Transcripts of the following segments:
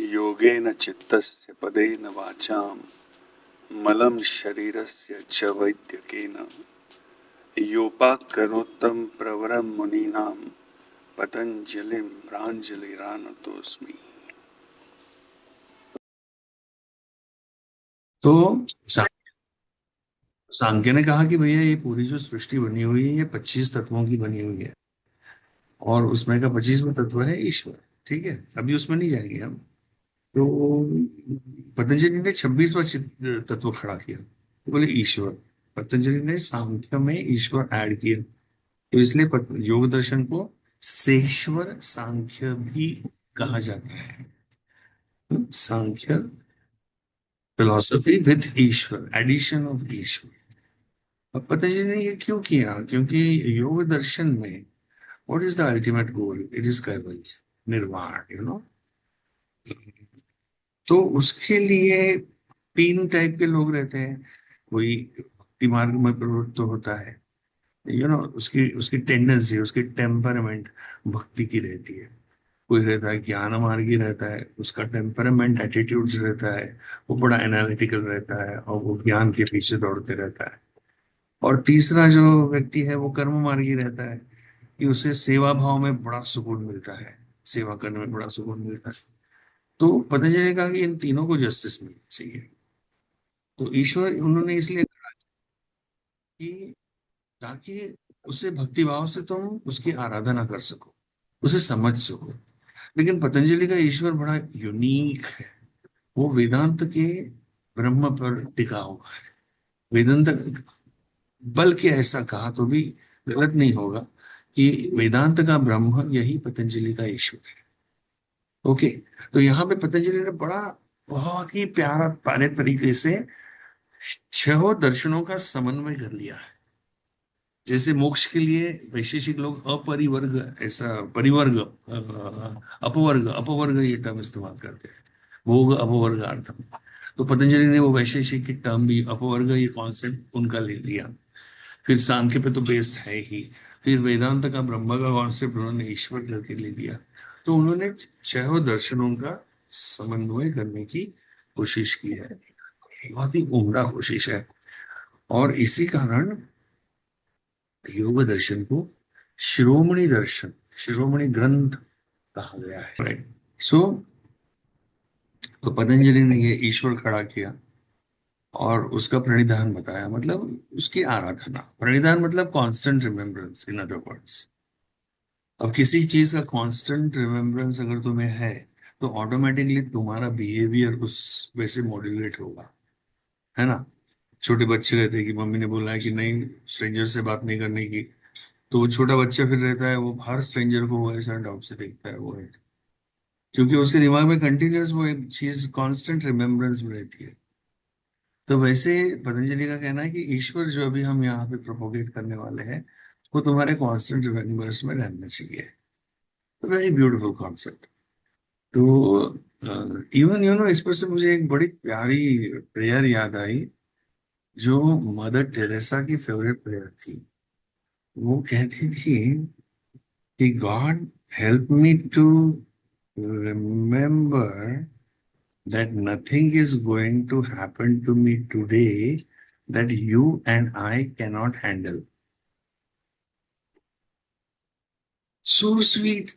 योगेन चित्तस्य पदेन वाचां मलं शरीरस्य च वैद्यकेन योपाकरोत्तं प्रवरं मुनीनां पतंजलिं प्राञ्जलिरानतोऽस्मि। तो सांख्य ने कहा कि भैया ये पूरी जो सृष्टि बनी हुई है ये 25 तत्वों की बनी हुई है और उसमें का 25वां तत्व है ईश्वर। ठीक है, अभी उसमें नहीं जाएंगे हम। तो पतंजलि ने 26वां तत्व खड़ा किया, तो बोले ईश्वर। पतंजलि ने सांख्य में ईश्वर ऐड किया, तो इसलिए योग दर्शन को सेश्वर सांख्य भी कहा जाता है। Sankhya philosophy with Ishwar, addition of Ishwar. अब पतंजलि ने ये क्यों किया? क्योंकि योग दर्शन में what is the ultimate goal? It is कैवल्य, निर्वाण, तो उसके लिए तीन टाइप के लोग रहते हैं। कोई भक्ति मार्ग में प्रवृत्त होता है, उसकी उसकी टेंडेंसी, उसकी टेम्परामेंट भक्ति की रहती है। कोई रहता है ज्ञान मार्गी रहता है, उसका टेम्परामेंट एटीट्यूड्स रहता है, वो बड़ा एनालिटिकल रहता है और वो ज्ञान के पीछे दौड़ते रहता है। और तीसरा जो व्यक्ति है वो कर्म मार्गी रहता है, कि उसे सेवा भाव में बड़ा सुकून मिलता है, सेवा करने में बड़ा सुकून मिलता है। तो पतंजलि ने कहा कि इन तीनों को जस्टिस मिलनी चाहिए। तो ईश्वर उन्होंने इसलिए कहा कि ताकि उसे भक्ति भाव से तुम उसकी आराधना कर सको, उसे समझ सको। लेकिन पतंजलि का ईश्वर बड़ा यूनिक है। वो वेदांत के ब्रह्म पर टिका हुआ है। वेदांत, बल्कि ऐसा कहा तो भी गलत नहीं होगा कि वेदांत का ब्रह्म यही पतंजलि का ईश्वर है। ओके। तो यहाँ पे पतंजलि ने बड़ा बहुत ही प्यारा प्यारे तरीके से छह दर्शनों का समन्वय कर लिया है। जैसे मोक्ष के लिए वैशेषिक लोग अपरिवर्ग, ऐसा परिवर्ग, अपवर्ग अपवर्ग ये टर्म इस्तेमाल करते हैं, भोग अपवर्गार्थम। तो पतंजलि ने वो वैशेषिक की टर्म भी अपवर्ग ये कॉन्सेप्ट उनका ले लिया। फिर सांख्य पे तो बेस्ड है ही। फिर वेदांत का ब्रह्म का कॉन्सेप्ट उन्होंने ईश्वर करके ले लिया। तो उन्होंने छह दर्शनों का समन्वय करने की कोशिश की है। बहुत ही उम्दा कोशिश है। और इसी कारण योग दर्शन को शिरोमणि दर्शन, शिरोमणि ग्रंथ कहा गया है। राइट। सो तो पतंजलि ने ये ईश्वर खड़ा किया और उसका प्रणिधान बताया, मतलब उसकी आराधना। प्रणिधान मतलब constant remembrance, in other words. अब किसी चीज का कांस्टेंट रिमेम्बरेंस अगर तुम्हें है तो ऑटोमेटिकली तुम्हारा बिहेवियर उस वैसे मॉड्यूलेट होगा, है ना। छोटे बच्चे रहते हैं कि मम्मी ने बोला है कि नहीं स्ट्रेंजर से बात नहीं करने की, तो वो छोटा बच्चा फिर रहता है, वो हर स्ट्रेंजर को वो ऐसा डाउट से देखता है, वो है क्योंकि उसके दिमाग में कंटिन्यूअस वो एक चीज कांस्टेंट रिमेम्बरेंस में रहती है। तो वैसे पतंजलि का कहना है कि ईश्वर जो अभी हम यहाँ पे प्रोपोगेट करने वाले हैं वो तुम्हारे कांस्टेंट रिमेम्बरेंस में रहना चाहिए। Very beautiful concept. तो इवन इस पर से मुझे एक बड़ी प्यारी प्रेयर याद आई, जो मदर टेरेसा की फेवरेट प्रेयर थी। वो कहती थी कि God help me to remember that nothing is going to happen to me today that you and I cannot handle. So sweet,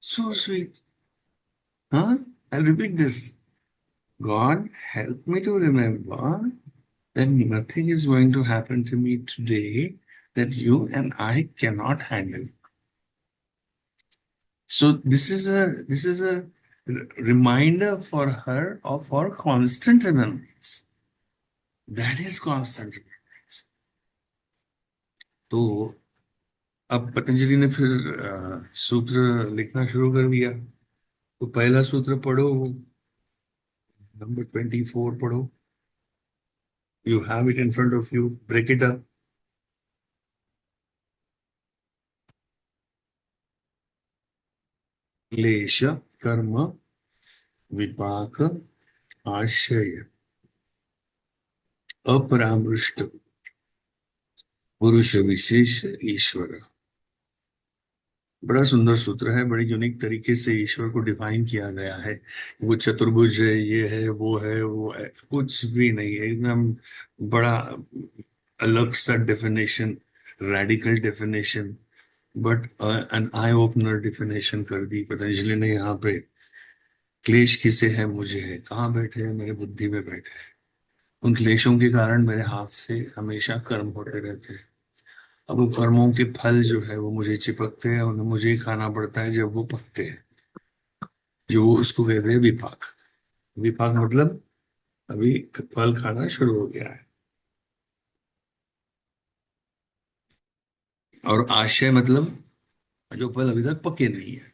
so sweet. Huh? I'll repeat this. God, help me to remember that nothing is going to happen to me today that you and I cannot handle. So this is a reminder for her of her constant remembrance. That is constant remembrance. तो अब पतंजलि ने फिर सूत्र लिखना शुरू कर दिया। तो पहला सूत्र पढ़ो, नंबर 24 पढ़ो। You have it in front of you, break it up. क्लेश, कर्म, विपाक, आशय, अपरामृष्ट, पुरुष विशेष, ईश्वर। बड़ा सुंदर सूत्र है, बड़े यूनिक तरीके से ईश्वर को डिफाइन किया गया है। वो चतुर्भुज है, ये है, वो है, कुछ भी नहीं है, एकदम बड़ा अलग सा definition, radical definition, but an eye opener definition कर दी पतंजलि ने यहाँ पे। क्लेश किसे है, मुझे है, कहाँ बैठे हैं, मेरे बुद्धि में बैठे हैं। उन क्लेशों के कारण मेरे हाथ से हमेशा कर्म होते रहते हैं। अब वो कर्मों के फल जो है वो मुझे चिपकते हैं, उन्हें मुझे ही खाना पड़ता है जब वो पकते हैं। जो वो उसको कहते हैं विपाक। विपाक मतलब अभी फल खाना शुरू हो गया है। और आशय मतलब जो फल अभी तक पके नहीं है,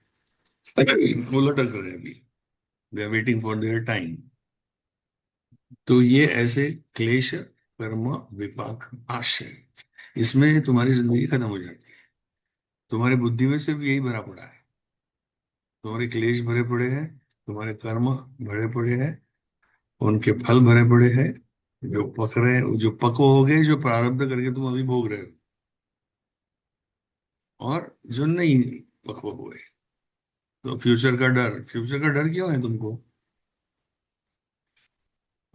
वो लटक रहे हैं अभी, they are waiting for their time. तो ये ऐसे क्लेश, कर्म, विपाक, आशय, इसमें तुम्हारी जिंदगी खत्म हो जाती है। तुम्हारी बुद्धि में सिर्फ यही भरा पड़ा है। तुम्हारे क्लेश भरे पड़े हैं, तुम्हारे कर्म भरे पड़े हैं, उनके फल भरे पड़े हैं, जो पक रहे, जो पको हो गए, जो प्रारब्ध करके तुम अभी भोग रहे हो, और जो नहीं पको हुए। तो फ्यूचर का डर, फ्यूचर का डर क्यों है तुमको?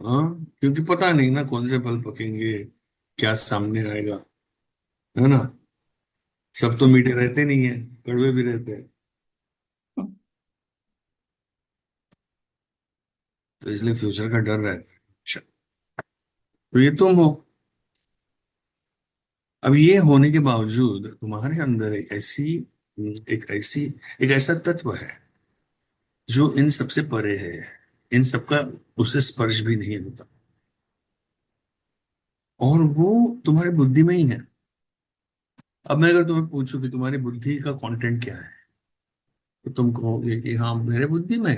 हाँ, क्योंकि पता नहीं ना कौन से फल पकेंगे, क्या सामने आएगा, है ना। सब तो मीठे रहते नहीं है, कड़वे भी रहते हैं। तो इसलिए फ्यूचर का डर रहता है। अच्छा, तो ये तुम हो। अब ये होने के बावजूद तुम्हारे अंदर एक ऐसी एक ऐसा तत्व है जो इन सबसे परे है, इन सबका उसे स्पर्श भी नहीं होता, और वो तुम्हारी बुद्धि में ही है। अब मैं अगर तुम्हें पूछूं कि तुम्हारी बुद्धि का कंटेंट क्या है, तो तुम कहोगे कि हाँ, मेरे बुद्धि में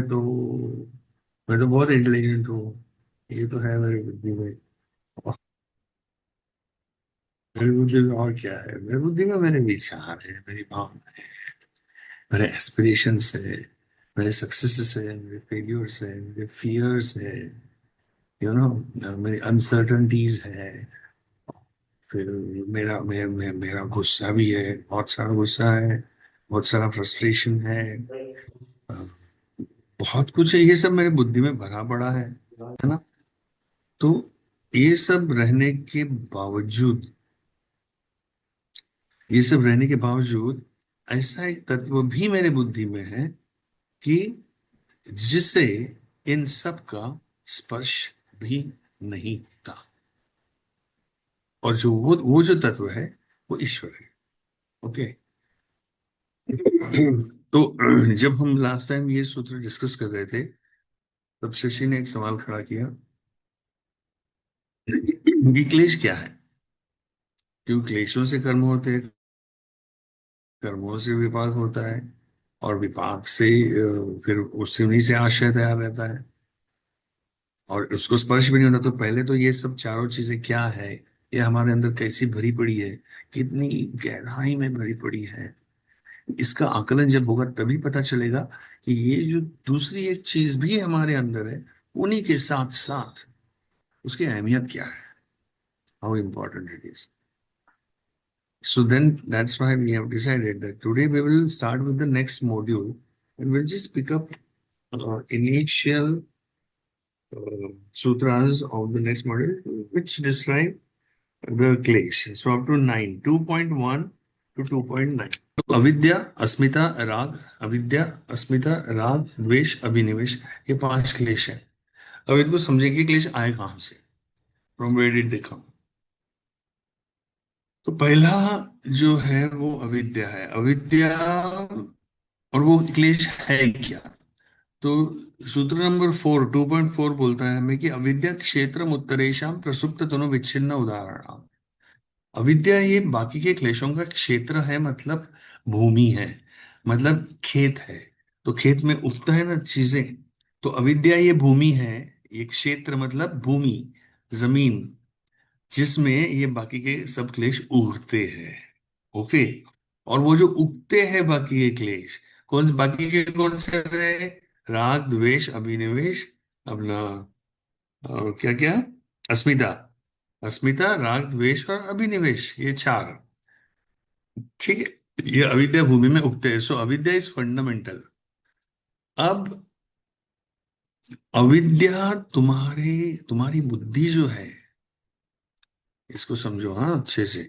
तो मैं तो बहुत इंटेलिजेंट हूँ, ये तो है मेरी बुद्धि में। और मेरी बुद्धि में और क्या है? मेरी बुद्धि में मेरे विचार है, मेरी भावना है, मेरे एस्पिरेशंस है, मेरे सक्सेसेस है, मेरे फेलियर्स है, मेरे फियर्स है, मेरी अनसर्टनिटीज है। फिर मेरा गुस्सा भी है, बहुत सारा गुस्सा है, बहुत सारा फ्रस्ट्रेशन अ, बहुत कुछ है, ये सब मेरे बुद्धि में भरा पड़ा है ना। तो ये सब रहने के बावजूद, ये सब रहने के बावजूद ऐसा एक तत्व भी मेरे बुद्धि में है कि जिसे इन सब का स्पर्श भी नहीं था। और जो वो जो तत्व है वो ईश्वर है। ओके। तो जब हम लास्ट टाइम ये सूत्र डिस्कस कर रहे थे, तब शशि ने एक सवाल खड़ा किया कि क्लेश क्या है। क्योंकि क्लेशों से कर्म होते हैं, कर्मों से विपाक होता है, और विपाक से फिर उससे उन्हीं से आश्रय तैयार रहता है, और उसको स्पर्श भी नहीं होता। तो पहले तो ये सब चारों चीजें क्या है, ये हमारे अंदर कैसी भरी पड़ी है, कितनी गहराई में भरी पड़ी है, इसका आकलन जब होगा तभी पता चलेगा कि ये जो दूसरी एक चीज भी हमारे अंदर है, उन्हीं के साथ साथ उसकी अहमियत क्या है, how important it is. So then that's why we have decided that today we will start with the next module, and we'll just pick up initial sutras of the next module which describe the clash. So up to 9, 2.1 to 2.9. तो अविद्या, अस्मिता, राग, अविद्या, अस्मिता, राग, द्वेष, अभिनिवेश, ये 5 क्लेश है। अब इनको समझेंगे, क्लेश आए कहाँ से, फ्रॉम वेयर डिड दे कम। तो पहला जो है वो अविद्या है। अविद्या, और वो क्लेश है क्या? तो सूत्र नंबर 2.4 बोलता है हमें कि अविद्या क्षेत्र उत्तरेशम प्रसुप्त तनु विच्छिन्न उदाहरण। अविद्या ये बाकी के क्लेशों का क्षेत्र है, मतलब भूमि है, मतलब खेत है। तो खेत में उगता है ना चीजें, तो अविद्या ये भूमि है, ये क्षेत्र मतलब भूमि, जमीन, जिसमें ये बाकी के सब क्लेश उगते हैं। ओके। और वो जो उगते हैं बाकी के क्लेश, बाकी के कौन से रहे? राग, द्वेष, अभिनिवेश, अपना, और क्या क्या, अस्मिता, अस्मिता, राग, द्वेष और अभिनिवेश, ये 4। ठीक है, ये अविद्या भूमि में उगते हैं, सो अविद्या इज फंडामेंटल। अब अविद्या तुम्हारी बुद्धि जो है, इसको समझो हाँ अच्छे से।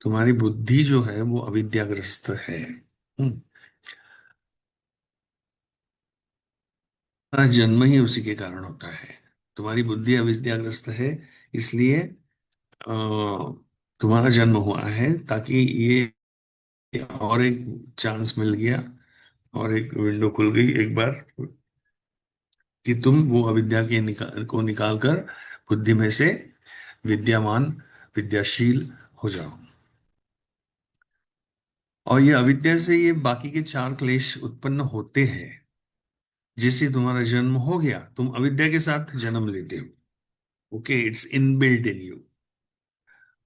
तुम्हारी बुद्धि जो है वो अविद्याग्रस्त है। तुम्हारा जन्म ही उसी के कारण होता है। तुम्हारी बुद्धि अविद्याग्रस्त है, इसलिए तुम्हारा जन्म हुआ है, ताकि ये और एक चांस मिल गया, और एक विंडो खुल गई एक बार, कि तुम वो अविद्या के को निकाल कर बुद्धि में से विद्यामान, विद्याशील हो जाओ। और ये अविद्या से ये बाकी के चार क्लेश उत्पन्न होते हैं। जैसे तुम्हारा जन्म हो गया, तुम अविद्या के साथ जन्म लेते हो। Okay, it's inbuilt in you.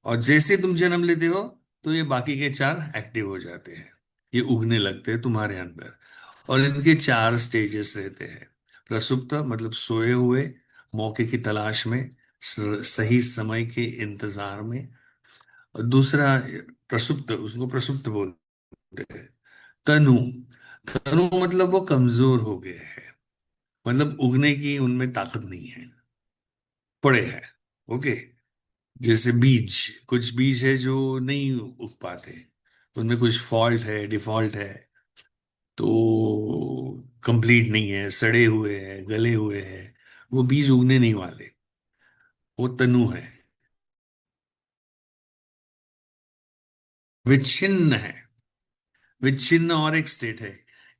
और जैसे तुम जन्म लेते हो, तो ये बाकी के चार एक्टिव हो जाते हैं, ये उगने लगते हैं तुम्हारे अंदर। और इनके चार स्टेजेस रहते हैं। प्रसुप्त मतलब सोए हुए, मौके की तलाश में, सही समय के इंतजार में। और दूसरा प्रसुप्त, उसको प्रसुप्त बोलते हैं। तनु, तनु मतलब वो कमजोर हो गए हैं, मतलब उगने की उनमें ताकत नहीं है, पड़े हैं। ओके, जैसे बीज, कुछ बीज है जो नहीं उग पाते, उनमें कुछ फॉल्ट है, डिफॉल्ट है, तो कंप्लीट नहीं है, सड़े हुए हैं, गले हुए हैं, वो बीज उगने नहीं वाले, वो तनु है। विच्छिन्न है। विच्छिन्न और एक स्टेट है,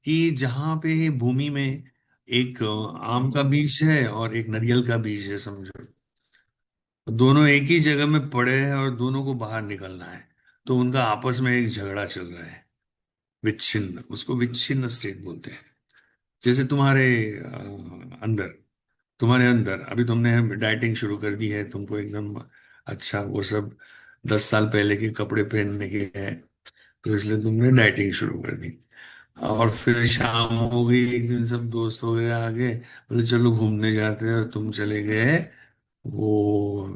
कि जहां पे भूमि में एक आम का बीज है और एक नारियल का बीज है, समझो। दोनों एक ही जगह में पड़े हैं और दोनों को बाहर निकलना है, तो उनका आपस में एक झगड़ा चल रहा है। विच्छिन्न, उसको विच्छिन्न स्टेट बोलते हैं। जैसे अंदर तुम्हारे अंदर अभी तुमने डाइटिंग शुरू कर दी है, तुमको एकदम अच्छा वो सब 10 साल पहले के कपड़े पहनने के हैं, तो इसलिए तुमने डाइटिंग शुरू कर दी। और फिर शाम हो गई, एक दिन सब दोस्त वगैरह आ गए, बोले चलो घूमने जाते हैं, और तुम चले गए वो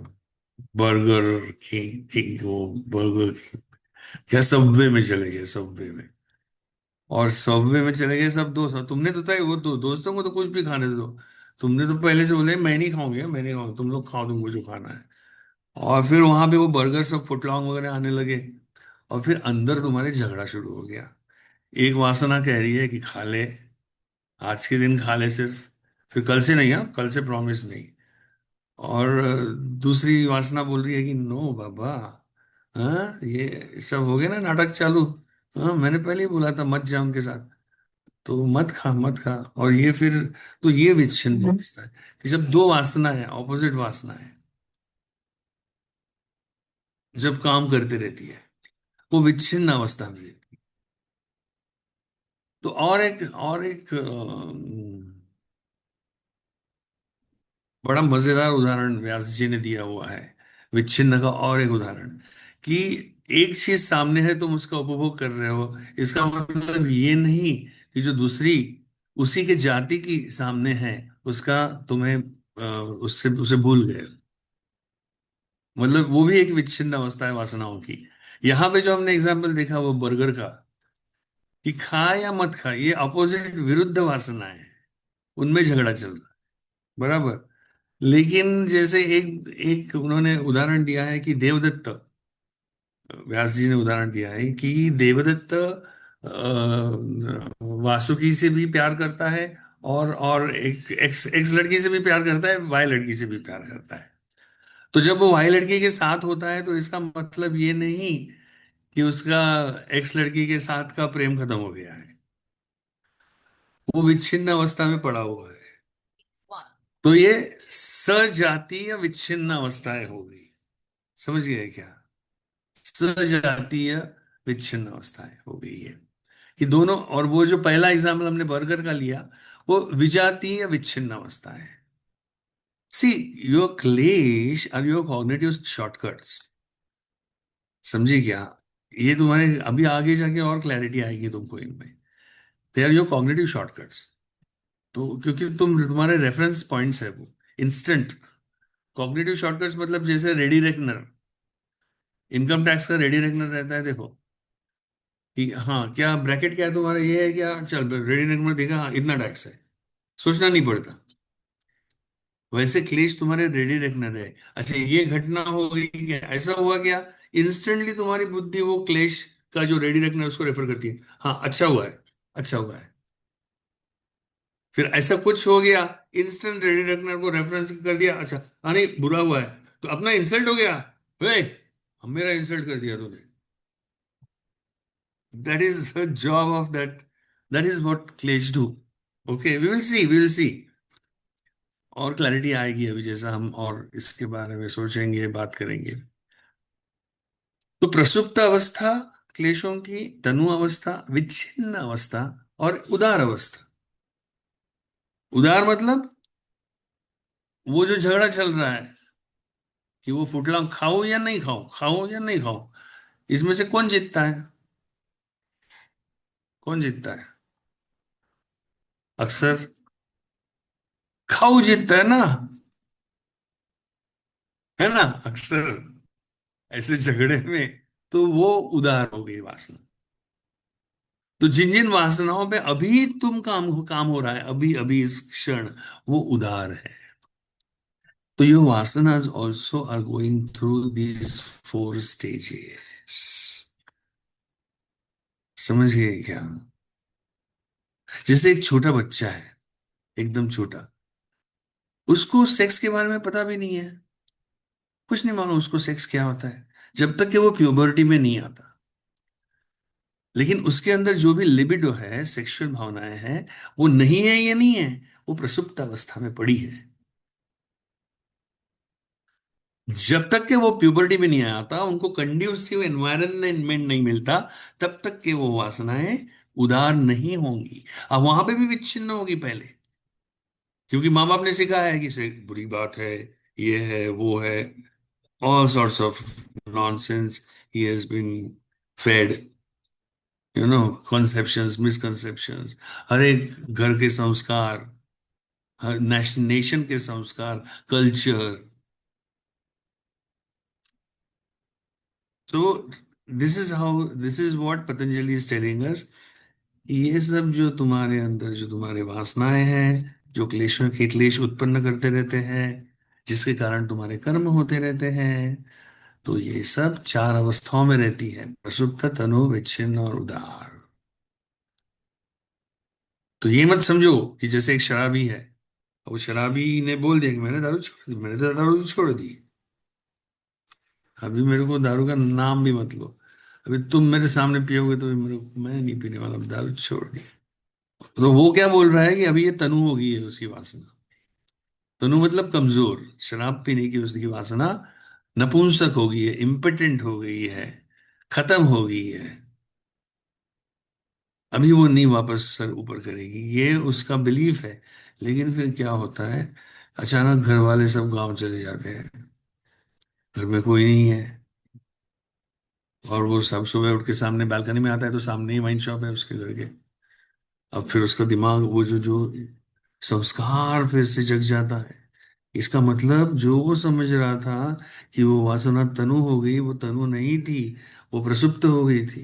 बर्गर किंग, वो बर्गर या सबवे में चले गए, सबवे में। और सबवे में चले गए सब दोस्त, और तुमने तो तय वो दोस्तों को तो कुछ भी खाने दो, तुमने तो पहले से बोले मैं नहीं खाऊंगी, मैं नहीं खाऊंगा, तुम लोग खाओ, तुमको जो खाना है। और फिर वहां पे वो बर्गर सब फुटलॉन्ग वगैरह आने लगे, और फिर अंदर तुम्हारे झगड़ा शुरू हो गया। एक वासना कह रही है कि खा ले, आज के दिन खा ले सिर्फ, फिर कल से नहीं, हाँ कल से प्रॉमिस नहीं। और दूसरी वासना बोल रही है कि नो बाबा, हाँ ये सब हो गया ना नाटक चालू, हाँ मैंने पहले ही बोला था मत जा उनके साथ, तो मत खा मत खा। और ये फिर, तो ये विच्छिन्न अवस्था है, कि जब दो वासना है, ऑपोजिट वासना है, जब काम करते रहती है, वो विच्छिन्न अवस्था में रहती है। तो और एक बड़ा मजेदार उदाहरण व्यास जी ने दिया हुआ है विच्छिन्न का, और एक उदाहरण, कि एक चीज सामने है, तुम उसका उपभोग कर रहे हो, इसका मतलब ये नहीं कि जो दूसरी उसी के जाति की सामने है, उसका तुम्हें उससे उसे भूल गए। मतलब वो भी एक विच्छिन्न अवस्था है वासनाओं की। यहाँ पे जो हमने एग्जाम्पल देखा वो बर्गर का, कि खा या मत खा, ये अपोजिट विरुद्ध वासना है, उनमें झगड़ा चल रहा है, बराबर। लेकिन जैसे एक एक उन्होंने उदाहरण दिया है कि देवदत्त, व्यास जी ने उदाहरण दिया है कि देवदत्त वासुकी से भी प्यार करता है, और एक एक्स एक्स लड़की से भी प्यार करता है, वाई लड़की से भी प्यार करता है। तो जब वो वाई लड़की के साथ होता है, तो इसका मतलब ये नहीं कि उसका एक्स लड़की के साथ का प्रेम खत्म हो गया है, वो विच्छिन्न अवस्था में पड़ा हुआ है। तो ये सजातीय विच्छिन्न अवस्थाएं हो गई, समझ गए क्या? सजातीय विच्छिन्न अवस्थाएं हो गई है, कि दोनों। और वो जो पहला एग्जाम्पल हमने बर्गर का लिया, वो विजातीय विच्छिन्न अवस्था है। सी, योर क्लेश आर योर कॉग्निटिव शॉर्टकट्स, समझी क्या? ये तुम्हारे अभी आगे जाके और क्लैरिटी आएगी तुमको इनमें। They are your cognitive shortcuts. तो क्योंकि तुम्हारे रेफरेंस पॉइंट्स है वो इंस्टेंट। कॉग्निटिव शॉर्टकट्स मतलब जैसे रेडी रेकनर, इनकम टैक्स का रेडी रेकनर रहता है, देखो। कि हाँ क्या ब्रैकेट क्या है तुम्हारा, ये है क्या, चल रेडी में देखा, हाँ इतना टैक्स है, सोचना नहीं पड़ता। वैसे क्लेश तुम्हारे रेडी रेकनर है। अच्छा ये घटना हो गई, क्या ऐसा हुआ क्या, इंस्टेंटली तुम्हारी बुद्धि वो क्लेश का जो रेडी रेकनर उसको रेफर करती है, हाँ अच्छा हुआ है, अच्छा हुआ है। फिर ऐसा कुछ हो गया, इंस्टेंट रेडी रेकनर को रेफरेंस कर दिया, अच्छा हाँ नहीं बुरा हुआ है, तो अपना इंसल्ट हो गया, वे हम मेरा इंसल्ट कर दिया तूने। That is the job of that is what klesha do. Okay we will see, और क्लैरिटी आएगी अभी जैसा हम और इसके बारे में सोचेंगे, बात करेंगे। तो प्रसुप्त अवस्था क्लेशों की, तनु अवस्था, विच्छिन्न अवस्था, और उदार अवस्था। उदार मतलब वो जो झगड़ा चल रहा है कि वो फुटला खाओ या नहीं खाओ, खाओ या नहीं खाओ, इसमें से कौन जीतता है, कौन जीतता है, अक्सर खाओ जीतता है ना, है ना, अक्सर ऐसे झगड़े में। तो वो उदार हो गई वासना। तो जिन जिन वासनाओं पे अभी तुम काम हो रहा है, अभी अभी इस क्षण, वो उदार है। तो your vasanas also are going through these four stages। समझ गए क्या। जैसे एक छोटा बच्चा है, एकदम छोटा, उसको सेक्स के बारे में पता भी नहीं है, कुछ नहीं मालूम उसको सेक्स क्या होता है, जब तक कि वो प्यूबर्टी में नहीं आता। लेकिन उसके अंदर जो भी लिबिडो है, सेक्सुअल भावनाएं हैं, वो नहीं है, ये नहीं है, वो प्रसुप्त अवस्था में पड़ी है। जब तक कि वो प्यूबर्टी में नहीं आता, उनको कंड्यूसिव एनवायरनमेंट नहीं मिलता, तब तक के वो वासनाएं उदार नहीं होंगी। अब वहां पे भी विच्छिन्न होगी पहले, क्योंकि माँ बाप ने सिखाया है कि से बुरी बात है, ये है वो है, all sorts of nonsense he has been fed, you know, conceptions, misconceptions, हर एक घर के संस्कार, हर नेशन के संस्कार, culture. So this is what Patanjali is telling us. ये सब जो तुम्हारे अंदर, जो तुम्हारे वासनाएं हैं, जो क्लेशों के क्लेश उत्पन्न करते रहते हैं, जिसके कारण तुम्हारे कर्म होते रहते हैं, तो ये सब चार अवस्थाओं में रहती है, प्रसुप्त, तनु, विच्छिन्न और उदार। तो ये मत समझो कि जैसे एक शराबी है, वो शराबी ने बोल दिया कि मैंने दारू छोड़ दी, मैंने तो दारू छोड़ दी, अभी मेरे को दारू का नाम भी मत लो, अभी तुम मेरे सामने पियोगे तो मैं नहीं पीने वाला, दारू छोड़ दी। तो वो क्या बोल रहा है कि अभी ये तनु हो गई है उसकी वासना। तनु मतलब कमजोर, शराब पीने की उसकी वासना नपुंसक हो गई है, इम्पोटेंट हो गई है, खत्म हो गई है। अभी वो नहीं वापस सर ऊपर करेगी, ये उसका बिलीफ है। लेकिन फिर क्या होता है, अचानक घर वाले सब गांव चले जाते हैं, घर में कोई नहीं है, और वो सब सुबह उठ के सामने बालकनी में आता है तो सामने ही वाइन शॉप है उसके घर के। अब फिर उसका दिमाग वो जो जो संस्कार फिर से जग जाता है। इसका मतलब जो वो समझ रहा था कि वो वासना तनु हो गई, वो तनु नहीं थी, वो प्रसुप्त हो गई थी।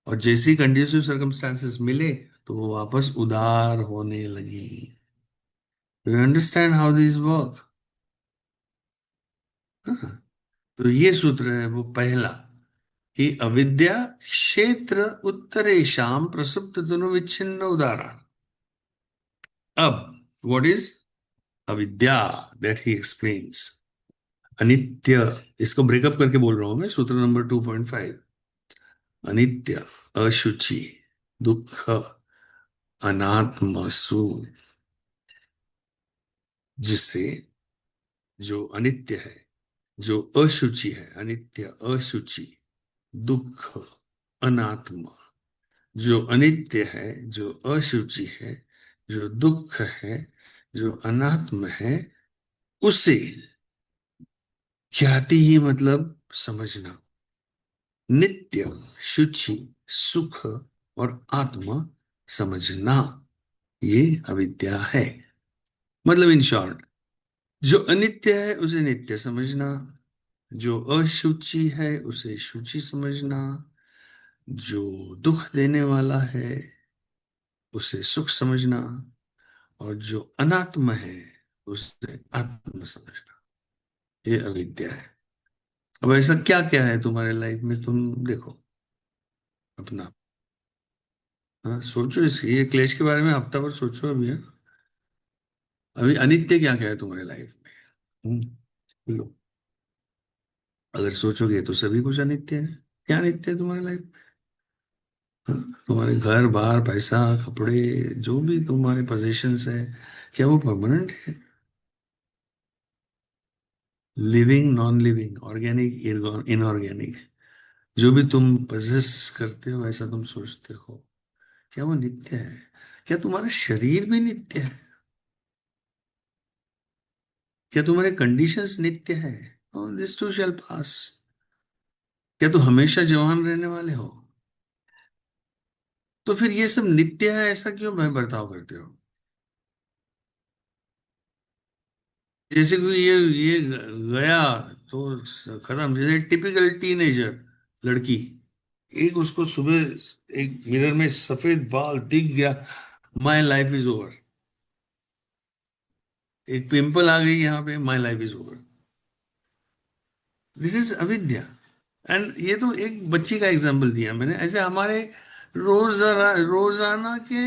और जैसी कंडीसिव सर्कमस्टांसेस मिले, तो वो वापस उदार होने लगी। You understand how this work. तो ये सूत्र है वो पहला, कि अविद्या क्षेत्र उत्तरेशम प्रसुप्त तनु विच्छिन्न उदाहरण। अब व्हाट इज अविद्या, दैट ही एक्सप्लेन्स। अनित्य, इसको ब्रेकअप करके बोल रहा हूं मैं, सूत्र नंबर 2.5। अनित्य, अशुचि, दुख, अनात्म सुख, जिससे, जो अनित्य है, जो अशुचि है, अनित्य, अशुचि, दुख, अनात्म, जो अनित्य है, जो अशुचि है, जो दुख है, जो अनात्म है, उसे ख्याति ही मतलब समझना। नित्य, शुचि, सुख और आत्मा समझना, ये अविद्या है। मतलब इन शॉर्ट, जो अनित्य है उसे नित्य समझना, जो अशुचि है उसे शुचि समझना, जो दुख देने वाला है उसे सुख समझना, और जो अनात्म है उसे आत्म समझना, ये अविद्या है। अब ऐसा क्या क्या है तुम्हारे लाइफ में, तुम देखो अपना। हाँ सोचो, इस ये क्लेश के बारे में हफ्ता भर सोचो अभी, हाँ? अभी अनित्य क्या क्या है तुम्हारे लाइफ में? लो, अगर सोचोगे तो सभी कुछ अनित्य है। क्या अनित्य है तुम्हारे लाइफ में? हाँ, तुम्हारे घर बार पैसा कपड़े, जो भी तुम्हारे पोजेशंस है, क्या वो परमानेंट है? Living, non living, organic, inorganic, जो भी तुम पजेस करते हो, ऐसा तुम सोचते हो, क्या वो नित्य है? क्या तुम्हारा शरीर भी नित्य है? क्या तुम्हारे कंडीशंस नित्य है? दिस टू शैल पास। क्या तुम हमेशा जवान रहने वाले हो? तो फिर ये सब नित्य है, ऐसा क्यों बर्ताव करते हो? जैसे कोई ये गया तो खत्म, जैसे टिपिकल टीनेजर लड़की, एक उसको सुबह एक मिरर में सफेद बाल दिख गया, माई लाइफ इज ओवर। एक पिंपल आ गई यहाँ पे, my life is over. This is अविद्या। एंड ये तो एक बच्ची का एग्जाम्पल दिया मैंने, ऐसे हमारे रोजाना के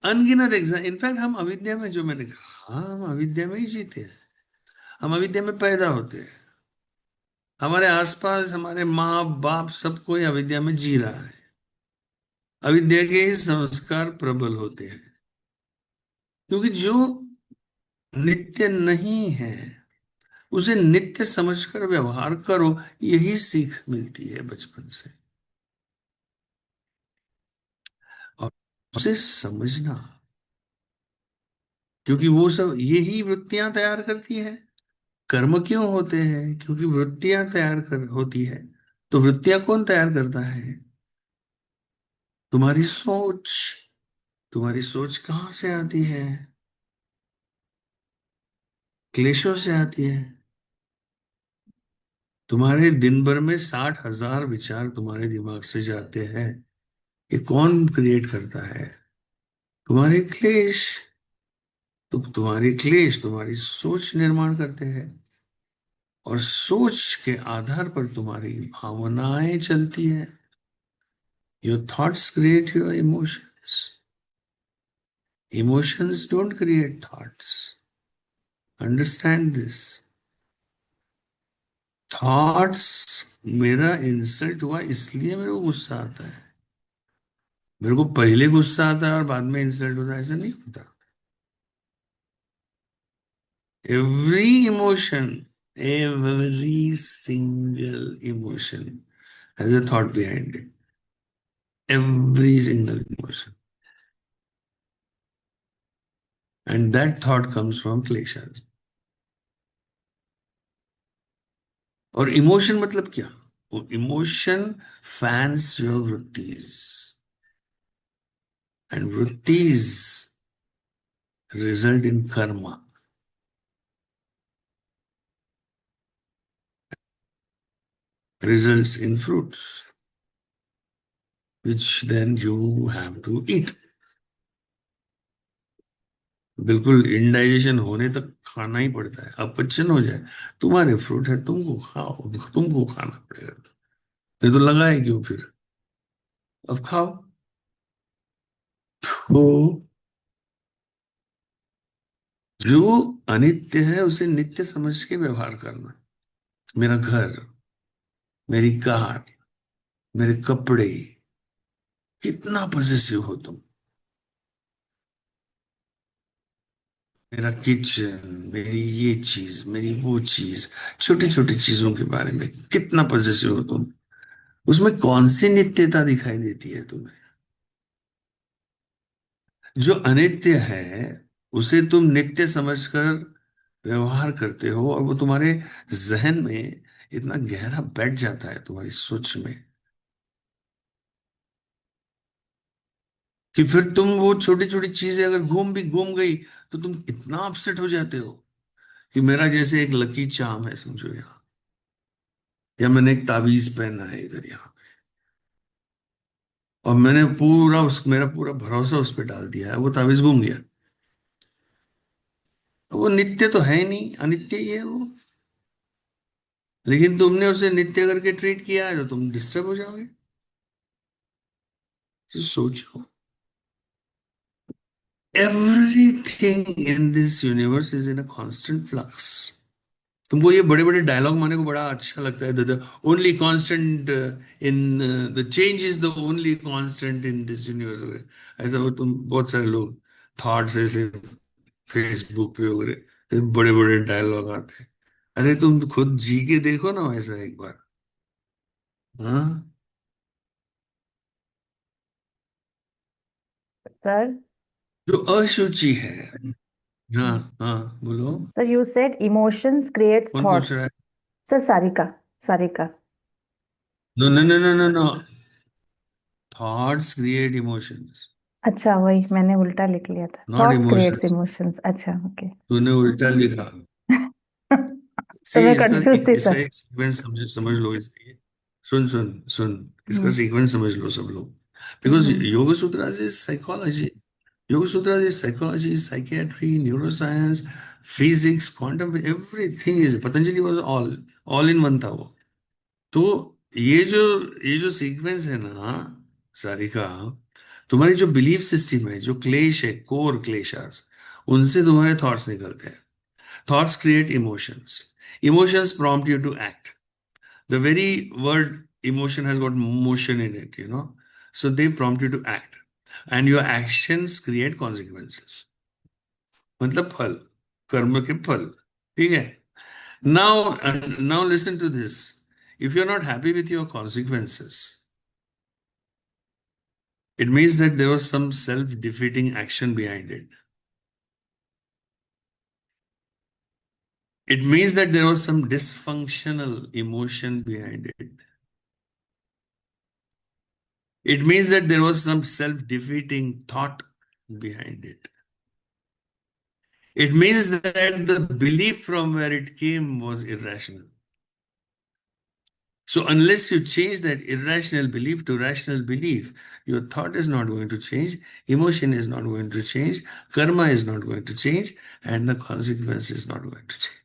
अनगिनत एग्जाम। इनफैक्ट हम अविद्या में, जो मैंने कहा, हाँ, हम अविद्या में ही जीते हैं। हम अविद्या में पैदा होते हैं। हमारे आसपास हमारे माँ बाप सब कोई अविद्या में जी रहा है। अविद्या के ही संस्कार प्रबल होते हैं, क्योंकि जो नित्य नहीं है उसे नित्य समझकर व्यवहार करो, यही सीख मिलती है बचपन से। और उसे समझना, क्योंकि वो सब यही वृत्तियां तैयार करती है। कर्म क्यों होते हैं? क्योंकि वृत्तियां होती है। तो वृत्तियां कौन तैयार करता है? तुम्हारी सोच। तुम्हारी सोच कहाँ से आती है? क्लेशों से आती है। तुम्हारे दिन भर में 60,000 विचार तुम्हारे दिमाग से जाते हैं। ये कौन क्रिएट करता है? तुम्हारे क्लेश। तो तुम्हारी क्लेश तुम्हारी सोच निर्माण करते हैं, और सोच के आधार पर तुम्हारी भावनाएं चलती है। Your thoughts create your emotions. Emotions don't create thoughts. Understand this. Thoughts, मेरा इंसल्ट हुआ इसलिए मेरे को गुस्सा आता है। मेरे को पहले गुस्सा आता है और बाद में इंसल्ट होता है, ऐसा नहीं होता। Every emotion, every single emotion has a thought behind it. Every single emotion. And that thought comes from kleshas. और इमोशन मतलब क्या? वो emotion fans your vrittis, and vrittis result in karma, results in fruits, which then you have to eat. बिल्कुल indigestion होने तक खाना ही पड़ता है, अपचन हो जाए, तुम्हारे फ्रूट है, तुमको खाओ, तुमको खाना पड़ेगा। ये तो लगा है क्यों फिर? अब खाओ। तो जो अनित्य है उसे नित्य समझ के व्यवहार करना। मेरा घर, मेरी कार, मेरे कपड़े, कितना पॉसेसिव हो तुम। मेरा किचन, मेरी ये चीज, मेरी वो चीज, छोटी छोटी चीजों के बारे में कितना पॉसेसिव हो तुम। उसमें कौन सी नित्यता दिखाई देती है तुम्हें? जो अनित्य है उसे तुम नित्य समझकर व्यवहार करते हो, और वो तुम्हारे जहन में इतना गहरा बैठ जाता है, तुम्हारी सोच में, कि फिर तुम वो छोटी छोटी चीजें अगर घूम गई तो तुम इतना अपसेट हो जाते हो, कि मेरा जैसे एक लकी चार्म है समझो यहाँ, या मैंने एक ताबीज पहना है इधर यहाँ, और मैंने पूरा उस मेरा पूरा भरोसा उस पर डाल दिया है, वो ताबीज घूम गया। वो नित्य तो है ही नहीं, अनित्य ही है वो। लेकिन तुमने उसे नित्य करके ट्रीट किया है तो तुम डिस्टर्ब हो जाओगे। तो सोचो, everything in this universe is in a constant flux. तुमको ये बड़े बड़े डायलॉग मारने को बड़ा अच्छा लगता है, the only constant in the change is the only constant in this universe. ऐसा वो तुम बहुत सारे लोग थॉट्स ऐसे फेसबुक पे वगैरह बड़े बड़े डायलॉग आते हैं। अरे तुम खुद जी के देखो ना वैसा एक बार। हाँ, सर, जो अशुचि है। हाँ हाँ, बोलो। Sir you said emotions creates कौन पूछ रहा थॉट्स। है? Sir Sarika, Sarika. No no no no no no, thoughts create emotions, अच्छा, वही मैंने उल्टा लिख लिया था, not thoughts creates emotions. Emotions. अच्छा, ओके। तूने उल्टा लिखा। सी तो मैं इसका कंफ्यूज थी इसका सर। एक सीक्वेंस समझ समझ लो इसका। सुन सुन सुन, इसका हम्म। सीक्वेंस समझ लो सब लोग। Because hmm. Yoga sutras is psychology, yoga sutras is psychology, psychiatry, neuroscience, physics, quantum, everything is, Patanjali was all in one था वो। तो ये जो ये जो सीक्वेंस है ना सारिका, तुम्हारी जो बिलीफ सिस्टम है, जो क्लेश है, कोर क्लेशर्स, उनसे तुम्हारे थॉट्स निकलते हैं। Thoughts create emotions. Emotions prompt you to act. The very word emotion has got motion in it, you know. So they prompt you to act. And your actions create consequences. मतलब फल, कर्म के फल। ठीक है? Now listen to this. If you're not happy with your consequences, it means that there was some self-defeating action behind it. It means that there was some dysfunctional emotion behind it. It means that there was some self defeating thought behind it. It means that the belief from where it came was irrational. So, unless you change that irrational belief to rational belief, your thought is not going to change, emotion is not going to change, karma is not going to change, and the consequence is not going to change.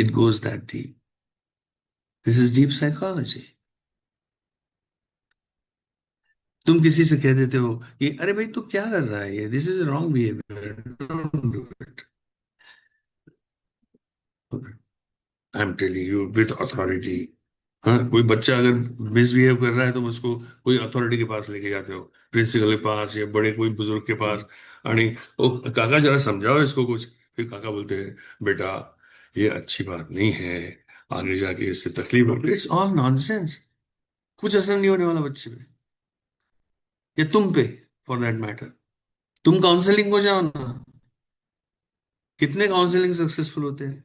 It goes that deep. This is deep psychology. तुम किसी से कह देते हो कि अरे भाई तू क्या कर रहा है, ये this is wrong behaviour, don't do it. I am telling you with authority. हाँ, कोई बच्चा अगर मिसबिहेव कर रहा है तो उसको कोई अथॉरिटी के पास लेके जाते हो, प्रिंसिपल के पास या बड़े कोई बुजुर्ग के पास। आणि ओ काका जरा समझाओ इसको कुछ। फिर काका बोलते हैं बेटा ये अच्छी बात नहीं है, आगे जाके इससे तकलीफ होगी। It's all nonsense. कुछ असर नहीं होने वाला बच्चे पे या तुम पे, फॉर दैट मैटर। तुम काउंसलिंग को जाओ ना, कितने काउंसलिंग सक्सेसफुल होते हैं।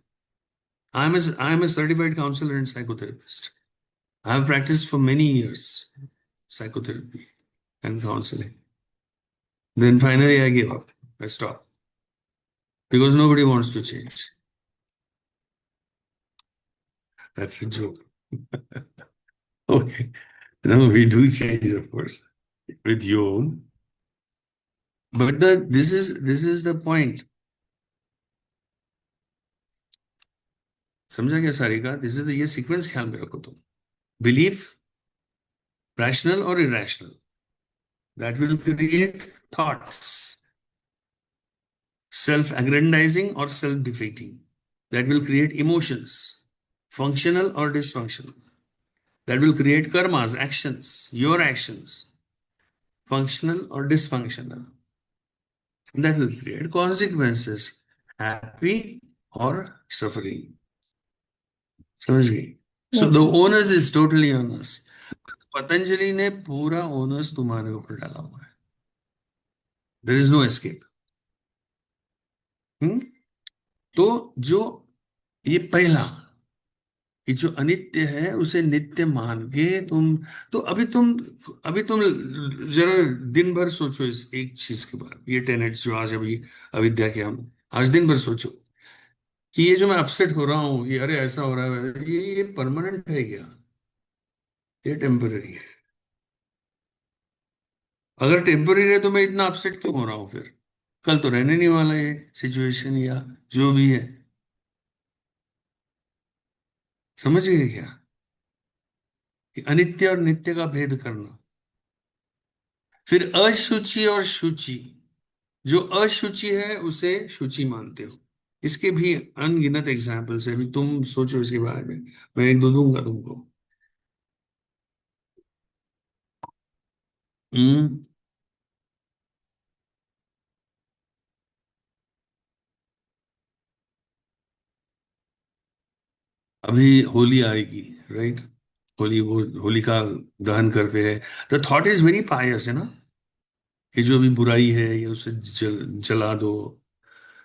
I am a certified counsellor and psychotherapist. I have practiced for many years psychotherapy and counseling. Then finally I gave up. I stopped because nobody wants to change. That's a joke. Okay. No, we do change, of course, with you. But this is the point. समझा क्या Sarika? This is the ये sequence ख्याल में रखो तुम। Belief, rational or irrational, that will create thoughts. Self-aggrandizing or self-defeating, that will create emotions. Functional or dysfunctional, that will create karmas, actions, your actions. Functional or dysfunctional, that will create consequences, happy or suffering. समझ गई? So yes the sir. onus is totally on us. Patanjali ने पूरा onus तुम्हारे ऊपर डाला हुआ है। There is no escape. हम्म? तो जो ये पहला कि जो अनित्य है उसे नित्य मान के तुम, तो अभी तुम जरा दिन भर सोचो इस एक चीज के बारे में, ये टेनेट्स जो आज अभी अविद्या के हम आज दिन भर सोचो कि ये जो मैं अपसेट हो रहा हूँ, ये अरे ऐसा हो रहा है, ये परमानेंट है क्या? ये टेम्पररी है। अगर टेम्पररी है तो मैं इतना अपसेट क्यों हो रहा हूं फिर? कल तो रहने नहीं वाला ये सिचुएशन या जो भी है। समझ गए क्या? कि अनित्य और नित्य का भेद करना। फिर अशुचि और शुचि, जो अशुचि है उसे शुचि मानते हो। इसके भी अनगिनत एग्जाम्पल्स है, अभी तुम सोचो इसके बारे में, मैं एक दो दूंगा तुमको। हम्म। अभी होली आएगी, राइट? होली, वो होलिका दहन करते हैं। द थॉट इज वेरी पायस, है ना? ये जो भी बुराई है ये उसे जला दो।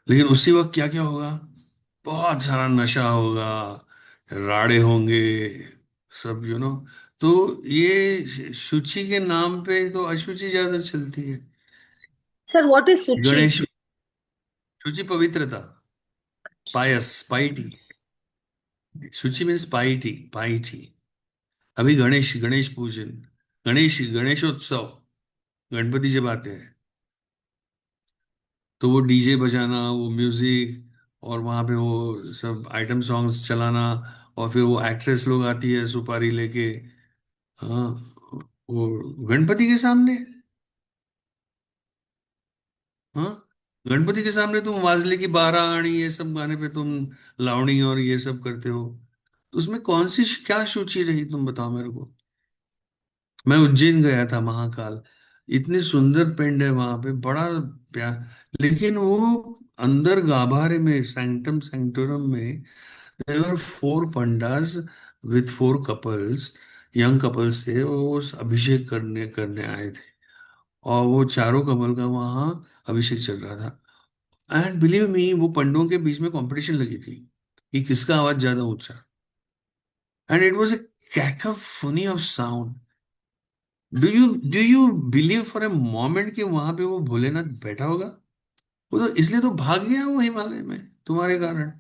लेकिन उसी वक्त क्या क्या होगा? बहुत सारा नशा होगा, राड़े होंगे, सब तो ये शुचि के नाम पे तो अशुचि ज्यादा चलती है। सर व्हाट इज सुची? गणेश, शुचि पवित्रता, पायस, पाइटी। शुचि मीन्स पाइटी, पाइटी। अभी गणेश, गणेश पूजन, गणेशोत्सव, गणपति जब आते हैं तो वो डीजे बजाना, वो म्यूजिक, और वहां पे वो सब आइटम सॉन्ग्स चलाना, और फिर वो एक्ट्रेस लोग आती है सुपारी लेके। हाँ, वो गणपति के सामने। हाँ, गणपति के सामने तुम वाजले की बारह आनी ये सब गाने पे तुम लावणी और ये सब करते हो, तो उसमें कौन सी क्या शुचि रही, तुम बताओ मेरे को। मैं उज्जैन गया था, महाकाल, इतनी सुंदर पिंड है वहां पे, बड़ा प्यार। लेकिन वो अंदर गाभारे में, सैंक्टम सैंक्टोरम में, there were four pandas with four couples, young couples थे, वो उस अभिषेक करने करने आए थे। और वो चारों कपल का वहाँ अभिषेक चल रहा था। एंड बिलीव मी, वो पंडों के बीच में कंपटीशन लगी थी कि किसका आवाज ज्यादा ऊंचा। And it was a cacophony of sound. Do you believe for a moment कि वहां पे वो भोलेनाथ बैठा होगा? वो तो इसलिए तो भाग गया वो हिमालय में तुम्हारे कारण।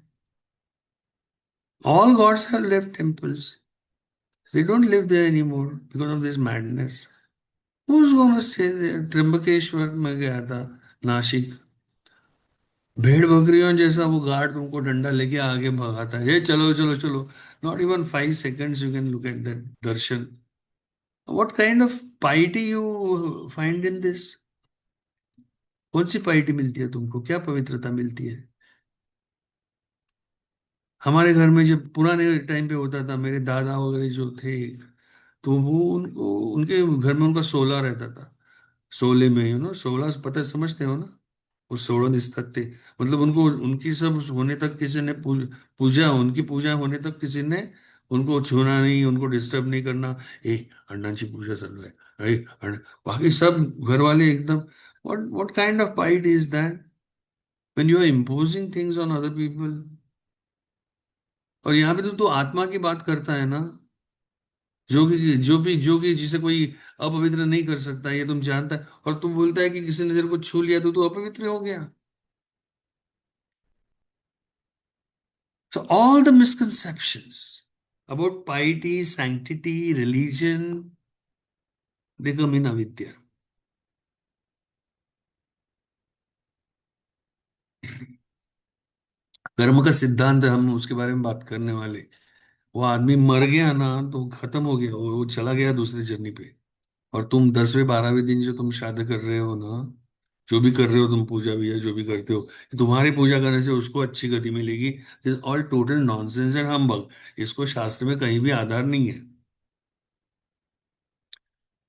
All gods have left temples, they don't live there anymore because of this madness. Who's gonna stay there? Trimbakeshwar में गया था, नासिक, भेड़ बकरियों जैसा वो गार्ड तुमको डंडा लेके आगे भगाता है, ये चलो चलो चलो। Not even 5 seconds you can look at that Darshan. What kind of piety you find in this? कौन सी पाइटी मिलती है तुमको, क्या पवित्रता मिलती है? हमारे घर में जब पुराने टाइम पे होता था, मेरे दादा वगैरह जो थे, तो वो उनको, उनके घर में उनका सोला रहता था। सोले में सोलह, पता समझते हो ना? वो 16 निस्तक थे। मतलब उनको, उनकी सब होने तक किसी ने पूजा, उनकी पूजा होने तक किसी ने उनको छूना नहीं, उनको डिस्टर्ब नहीं करना। ए, अण्णाची पूजा चालू है, ए बाकी सब घर वाले एकदम। what kind of piety is that when you are imposing things on other people? और यहाँ पे तो तू आत्मा की बात करता है ना, जो कि जिसे कोई अपवित्र नहीं कर सकता, ये तुम जानता है, और तू बोलता है कि किसी ने तेरे को छू लिया तो तू अपवित्र हो गया। So all the misconceptions about piety, sanctity, religion, they come in avidya. कर्म का सिद्धांत हम उसके बारे में बात करने वाले। वो आदमी मर गया ना तो खत्म हो गया, वो चला गया दूसरी जर्नी पे। और तुम 10वें 12वें दिन जो तुम श्राद्ध कर रहे हो ना, जो भी कर रहे हो तुम, पूजा भी है जो भी करते हो, तुम्हारी पूजा करने से उसको अच्छी गति मिलेगी, ऑल टोटल नॉनसेंस एंड हम्बग। इसको शास्त्र में कहीं भी आधार नहीं है।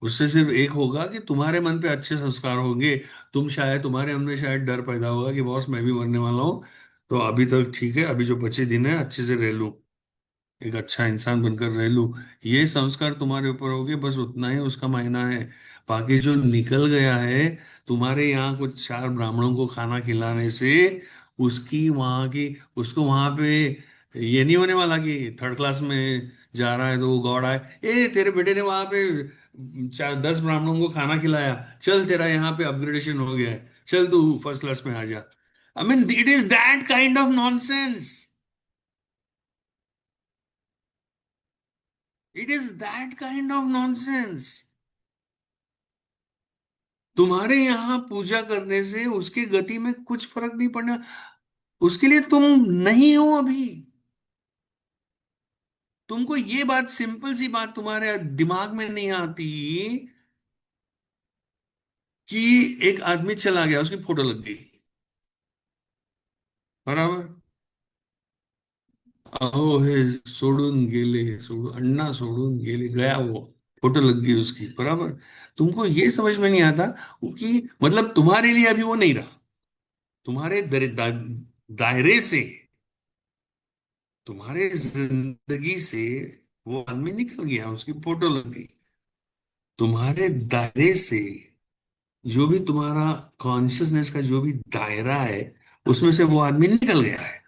उससे सिर्फ एक होगा कि तुम्हारे मन पे अच्छे संस्कार होंगे। तुम शायद, तुम्हारे मन में शायद डर पैदा होगा कि बॉस मैं भी मरने वाला हूँ, तो अभी तक ठीक है, अभी जो बचे दिन है अच्छे से रह लूं, एक अच्छा इंसान बनकर रह लूं। ये संस्कार तुम्हारे ऊपर होंगे, बस उतना ही उसका मायना है। बाकी जो निकल गया है, तुम्हारे यहाँ कुछ चार ब्राह्मणों को खाना खिलाने से, उसकी वहां की, उसको वहां पे ये नहीं होने वाला कि थर्ड क्लास में जा रहा है तो वो गॉड आए, ए तेरे बेटे ने वहां पे 10 ब्राह्मणों को खाना खिलाया, चल तेरा यहाँ पे अपग्रेडेशन हो गया है, चल तू फर्स्ट क्लास में आ जा। I mean it is that kind of nonsense. It is that kind of nonsense. तुम्हारे यहां पूजा करने से उसकी गति में कुछ फर्क नहीं पड़ना। उसके लिए तुम नहीं हो अभी। तुमको ये बात, सिंपल सी बात तुम्हारे दिमाग में नहीं आती कि एक आदमी चला गया, उसकी फोटो लग गई, बराबर। अहो हे सोडून गेले, अण्णा सोडून गेले, गया वो, फोटो लग गई उसकी, बराबर। तुमको ये समझ में नहीं आता कि मतलब तुम्हारे लिए अभी वो नहीं रहा, तुम्हारे दायरे से, तुम्हारे जिंदगी से वो आदमी निकल गया, उसकी फोटो लग गई। तुम्हारे दायरे से, जो भी तुम्हारा कॉन्शियसनेस का जो भी दायरा है, उसमें से वो आदमी निकल गया है।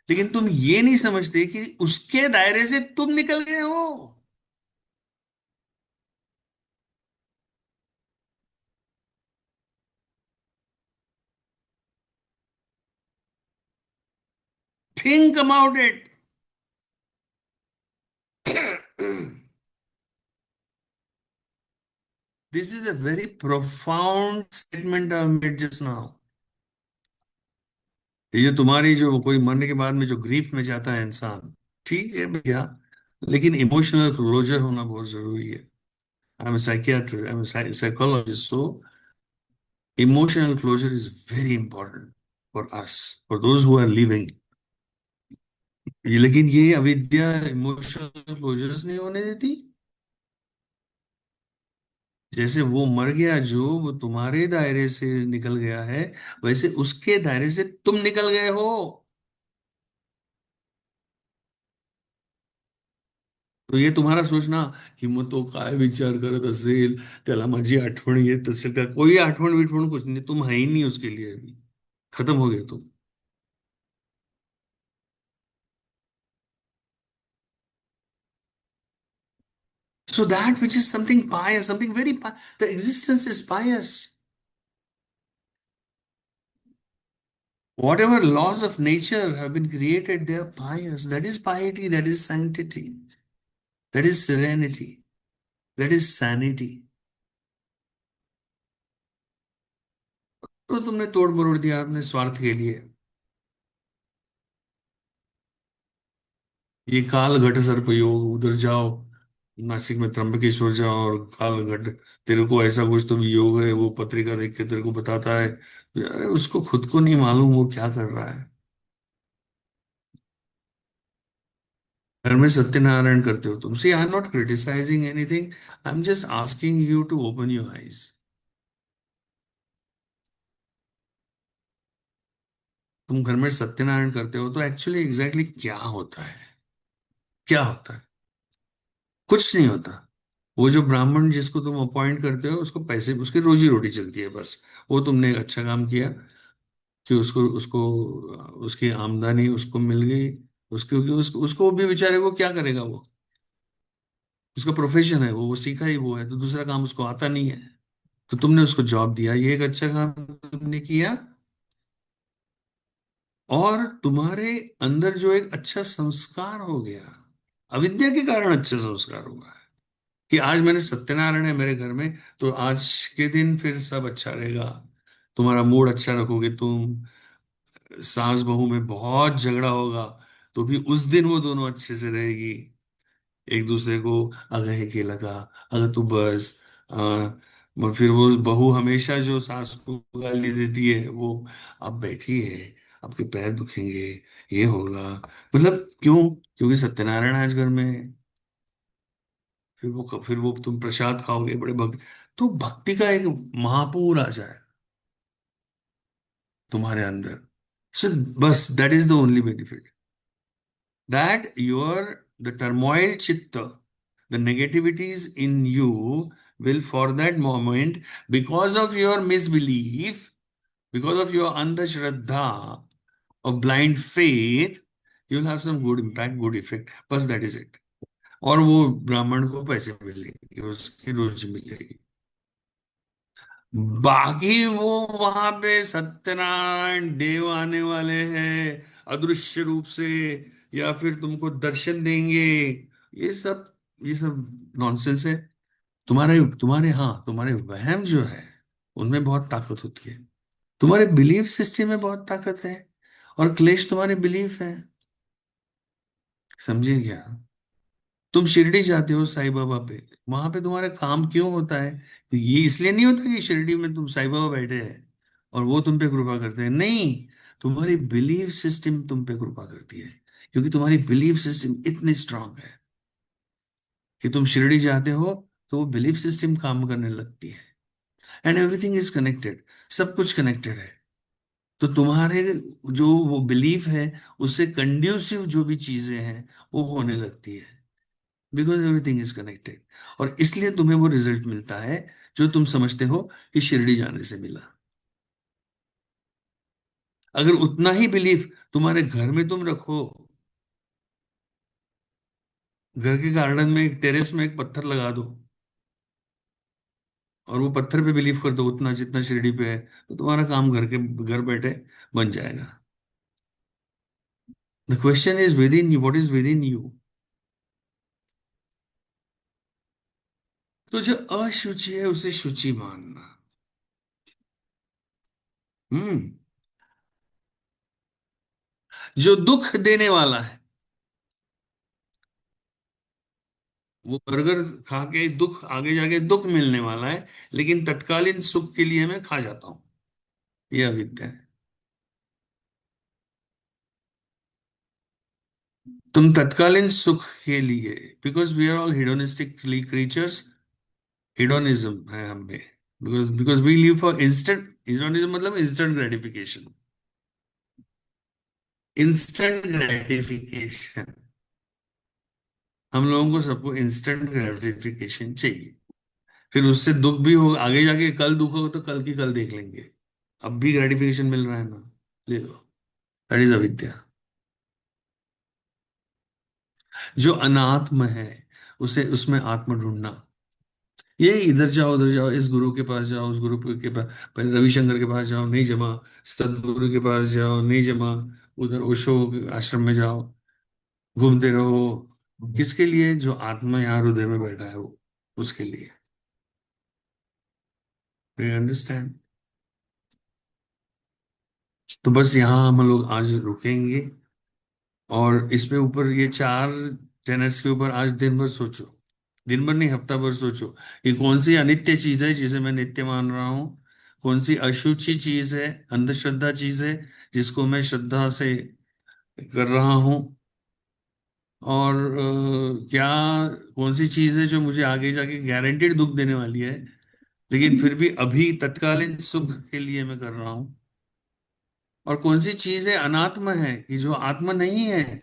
लेकिन तुम ये नहीं समझते कि उसके दायरे से तुम निकल गए हो। Think about it. This is a very profound statement I made just now. ये जो तुम्हारी, जो कोई मरने के बाद में जो ग्रीफ में जाता है इंसान, ठीक है भैया, लेकिन इमोशनल क्लोजर होना बहुत जरूरी है। I am psychiatrist, I am psychologist, so emotional closure is very important for us, for those who are living. लेकिन ये अविद्या इमोशनल क्लोजर्स नहीं होने देती। जैसे वो मर गया, जो वो तुम्हारे दायरे से निकल गया है, वैसे उसके दायरे से तुम निकल गए हो। तो ये तुम्हारा सोचना कि मग तो काय विचार करत असेल, त्याला माझी आठवण येत असेल, का कोई आठवण विठवण कुछ नहीं, तुम है ही नहीं उसके लिए अभी, खत्म हो गए तुम। So that which is something pious, something very the existence is pious. Whatever laws of nature have been created, they are pious. That is piety, that is sanctity, that is serenity, that is sanity. तो तुमने तोड़ मरोड़ दिया अपने स्वार्थ के लिए। ये काल घट सर्प योग, उधर जाओ, नासिक में त्र्यंबकेश्वर जाओ, और काल घट, तेरे को ऐसा कुछ तो भी योग है, वो पत्रिका देख के तेरे को बताता है। अरे उसको खुद को नहीं मालूम वो क्या कर रहा है। घर में सत्यनारायण करते हो तुम। See, I am not criticising anything, I am just asking you to open your eyes. तुम घर में सत्यनारायण करते हो तो एक्चुअली एग्जैक्टली क्या होता है? क्या होता है? कुछ नहीं होता। वो जो ब्राह्मण जिसको तुम अपॉइंट करते हो, उसको पैसे, उसकी रोजी रोटी चलती है बस। वो तुमने एक अच्छा काम किया कि उसको उसको उसकी आमदनी उसको मिल गई। उसको उसको भी बेचारे को क्या करेगा वो? उसका प्रोफेशन है वो सीखा ही वो है, तो दूसरा काम उसको आता नहीं है। तो तुमने उसको जॉब दिया, ये एक अच्छा काम तुमने किया। और तुम्हारे अंदर जो एक अच्छा संस्कार हो गया, अविद्या के कारण अच्छा संस्कार हुआ है, कि आज मैंने सत्यनारायण है मेरे घर में, तो आज के दिन फिर सब अच्छा रहेगा। तुम्हारा मूड अच्छा रखोगे तुम। सास बहू में बहुत झगड़ा होगा, तो भी उस दिन वो दोनों अच्छे से रहेगी। एक दूसरे को अगह के लगा, अगर तू बस, फिर वो बहू हमेशा जो सास को गाली देती है, वो अब बैठी है, आपके पैर दुखेंगे, ये होगा, मतलब क्यों? क्योंकि सत्यनारायण आज घर में है। फिर वो तुम प्रसाद खाओगे, बड़े भक्त, तो भक्ति का एक महापूर आ जाए तुम्हारे अंदर। सो बस that is the only benefit, that your the turmoil chitta, the negativities in you will for that moment, because of your misbelief, because of your andhashraddha of blind faith, you'll have some good impact, good effect, बस that is it। और वो ब्राह्मण को पैसे मिलेंगे, उसकी रोजी मिलेगी। बाकी वो वहां पे सत्यनारायण देव आने वाले हैं अदृश्य रूप से, या फिर तुमको दर्शन देंगे, ये सब ये सब नॉनसेंस है। तुम्हारे तुम्हारे हाँ, तुम्हारे वहम जो है उनमें बहुत ताकत होती है, तुम्हारे बिलीफ सिस्टम में बहुत ताकत है, और क्लेश तुम्हारे बिलीफ है। समझे क्या? तुम शिरडी जाते हो साईं बाबा पे, वहां पे तुम्हारा काम क्यों होता है? तो ये इसलिए नहीं होता कि शिरडी में तुम साईं बाबा बैठे हैं और वो तुम पे कृपा करते हैं, नहीं। तुम्हारी बिलीफ सिस्टम तुम पे कृपा करती है, क्योंकि तुम्हारी बिलीफ सिस्टम इतनी स्ट्रांग है कि तुम शिरडी जाते हो तो वो बिलीफ सिस्टम काम करने लगती है। एंड एवरीथिंग इज कनेक्टेड, सब कुछ कनेक्टेड है। तो तुम्हारे जो वो बिलीफ है, उससे कंड्यूसिव जो भी चीजें हैं वो होने लगती है, बिकॉज एवरीथिंग इज कनेक्टेड। और इसलिए तुम्हें वो रिजल्ट मिलता है जो तुम समझते हो कि शिरडी जाने से मिला। अगर उतना ही बिलीफ तुम्हारे घर में तुम रखो, घर के गार्डन में एक टेरेस में एक पत्थर लगा दो और वो पत्थर पे बिलीव कर दो उतना जितना शिरडी पे है, तो तुम्हारा काम घर बैठे बन जाएगा। The question is with in you, what is with in you. तो जो अशुचि है उसे शुचि मानना। हम्म। जो दुख देने वाला है, वो बर्गर खा के दुख, आगे जाके दुख मिलने वाला है, लेकिन तत्कालीन सुख के लिए मैं खा जाता हूं, ये अविद्या है। तुम तत्कालीन सुख के लिए, because we are all hedonistic creatures, hedonism है हम में, because because we live for instant, hedonism मतलब इंस्टेंट ग्रेटिफिकेशन, इंस्टेंट ग्रेटिफिकेशन। हम लोगों को सबको इंस्टेंट ग्रेटिफिकेशन चाहिए, फिर उससे दुख भी हो, आगे जाके कल दुख हो तो कल की कल देख लेंगे, अब भी ग्रेटिफिकेशन मिल रहा है ना, ले लो। दैट इज अविद्या। जो अनात्म है उसे, उसमें आत्म ढूंढना, ये इधर जाओ उधर जाओ, इस गुरु के पास जाओ उस गुरु के पास, पहले रविशंकर के पास जाओ नहीं जमा, सदगुरु के पास जाओ नहीं जमा, उधर ओशो के आश्रम में जाओ, घूमते रहो। किसके लिए? जो आत्मा यहाँ हृदय में बैठा है वो, उसके लिए। You understand? तो बस यहाँ हम लोग आज रुकेंगे, और इस पे ऊपर ये चार टेनेट्स के ऊपर आज दिन भर सोचो, दिन भर नहीं हफ्ता भर सोचो कि कौन सी अनित्य चीज है जिसे मैं नित्य मान रहा हूँ, कौन सी अशुचि चीज है, अंधश्रद्धा चीज है जिसको मैं श्रद्धा से कर रहा हूँ, और क्या कौन सी चीज है जो मुझे आगे जाके गारंटीड दुख देने वाली है, लेकिन फिर भी अभी तत्कालीन सुख के लिए मैं कर रहा हूँ, और कौन सी चीज है अनात्म है कि जो आत्मा नहीं है,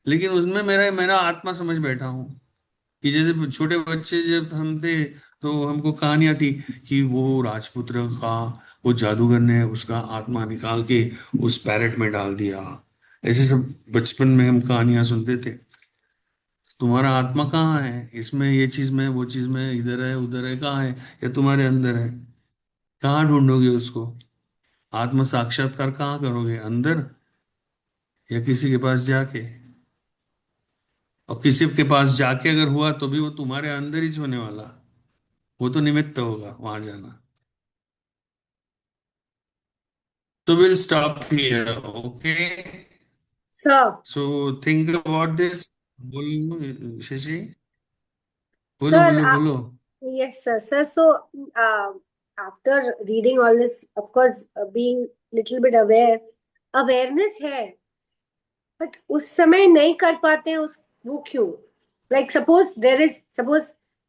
लेकिन उसमें मेरा मेरा आत्मा समझ बैठा हूँ। कि जैसे छोटे बच्चे जब हम थे तो हमको कहानियां थी कि वो राजपुत्र का, वो जादूगर ने उसका आत्मा निकाल के उस पैरेट में डाल दिया, ऐसे सब बचपन में हम कहानियां सुनते थे। तुम्हारा आत्मा कहाँ है इसमें, ये चीज में वो चीज में, इधर है उधर है, कहाँ है? या तुम्हारे अंदर है? कहाँ ढूंढोगे उसको? आत्म साक्षात्कार कहाँ करोगे, अंदर या किसी के पास जाके? और किसी के पास जाके अगर हुआ तो भी वो तुम्हारे अंदर ही होने वाला, वो तो निमित्त होगा वहां जाना। So we'll stop here, okay? Sir, So think about this. बोलो शशि, बोलो sir, बोलो बोलो। yes, sir, sir. So, after reading all this, of course, being little bit aware, awareness है, but उस समय नहीं कर पाते हैं उस वो क्यों? Like suppose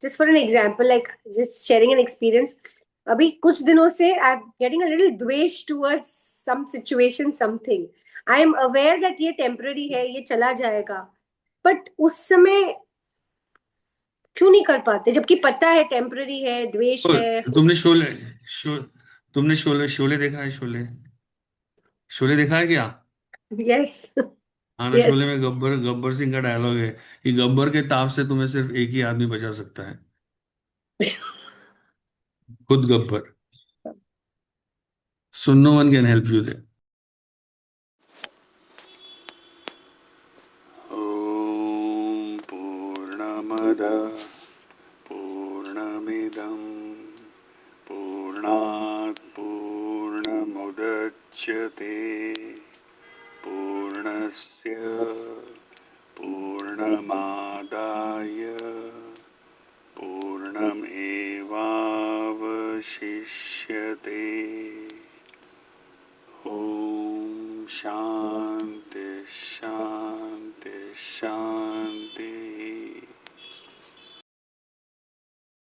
just for an example, like just sharing an experience. अभी कुछ दिनों से I'm getting a little द्वेष towards some situation, something. I am aware that ये temporary है, ये चला जाएगा, but उस समय क्यों नहीं कर पाते जबकि पता है टेम्पररी है, द्वेष और है। तुमने शो तुमने शोले शोले देखा है? शोले, शोले देखा है क्या? यस। हाँ ना, यस। शोले में गब्बर गब्बर सिंह का डायलॉग है कि गब्बर के ताप से तुम्हें सिर्फ एक ही आदमी बचा सकता है, खुद Gabbar. So no one can help you there. ॐ पूर्णमदः मुच्यते पूर्णस्य पूर्णमादाय पूर्णमेवावशिष्यते। ॐ शान्ति शान्ति शान्ति।